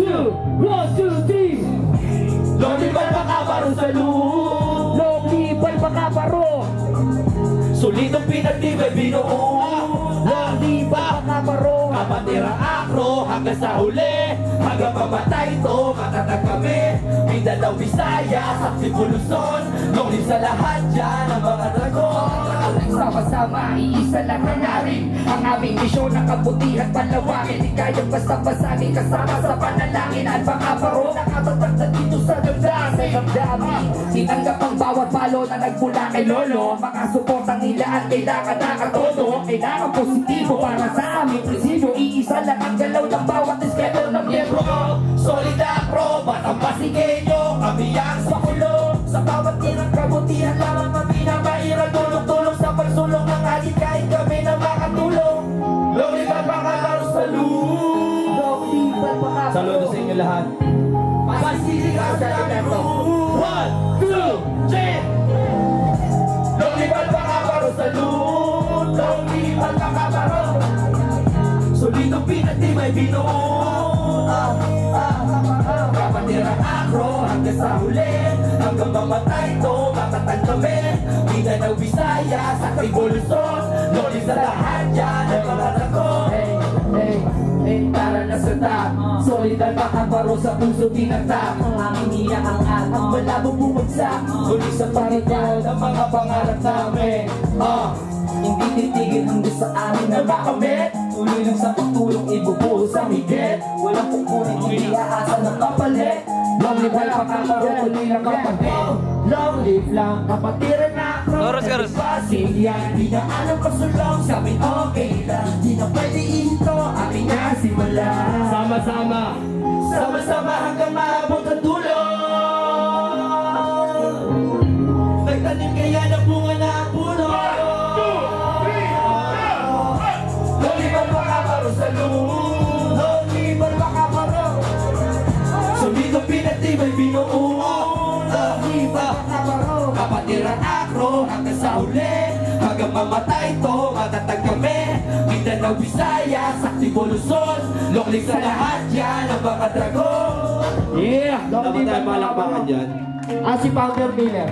2, 1, 2, 3. Lolibal makabaro sa loob. Lolibal makabaro. Solidong pinagtibay binuo. Lolibal makabaro. Kapatira akro hanggang sa huli. Hanggang pamatay to, matatag kami. Mindanao, Visayas at Cebu, Luzon. Longin sa lahat dyan ang mga dragon. Sama-sama, iisa lang na narin. Ang aming misyon ng kabutihan palawakin. Di kayang basta-basagin kasama sa panalangin. At makabaro, nakatatag na dito sa damdamin. Tinanggap ang bawat balo na nagmula kay Lolo. Makasuportang nila at kailangan nakatodo. Kailangan positibo para sa aming prinsipyo. Iisa lang ang galaw ng bawat esketo ng miyembro. Solid akro, batang Pasigueño. Kami ang sakulo. Sa bawat tirang kabutihan lamang ang pinamairal. Tulong-tulong sa pagsulong ng alit kahit kami na makatulong. Lolibal makabaro sa loob. Lolibal makabaro. Saludo sa inyo lahat. Pasiligaw sa lamento. 1, 2, 3. Lolibal makabaro sa loob. Lolibal makabaro. Solidong pinagtibay binuo. Kapatira akro hanggang sa huli. Hanggang mamatay to, matatag kami. Mindanao, Visayas at Cebu, Luzon. Lolin sa lahat dyan ang mga dragon. Tara na sa tap. Solidal makabaro sa puso tinatap. Ang aming niya ang atang malabong bumagsak. Muli sa paritan ang mga pangarap namin. Hindi titigil hanggang sa amin na makamit. Tuloy lang sa pagtulong ibubuo sa higit. Walang pupunin, hindi aasa ng kapalit. Long live lang makabaro, tuloy lang kapatid. Long live lang, kapatiran na ako. Pasig yan, di na alam pasulong. Sabi okay lang, di na pwede ito. Aking nasimula. Sama-sama, sama-sama hanggang maabot ang dulo. Nagtanim kaya ng bunga na ang puno. Lolibal makabaro sa loob. Lolibal makabaro. Solidong pinagtibay binuo. Lolibal makabaro. Kapatira akro hanggang sa huli. Hanggang mamatay to, matatag kami. Mindanao, Visayas at Cebu, Luzon. Longling sa lahat yan ang mga dragon. Yeah! Dapat tayo malakbakan dyan. Si Founder Miller.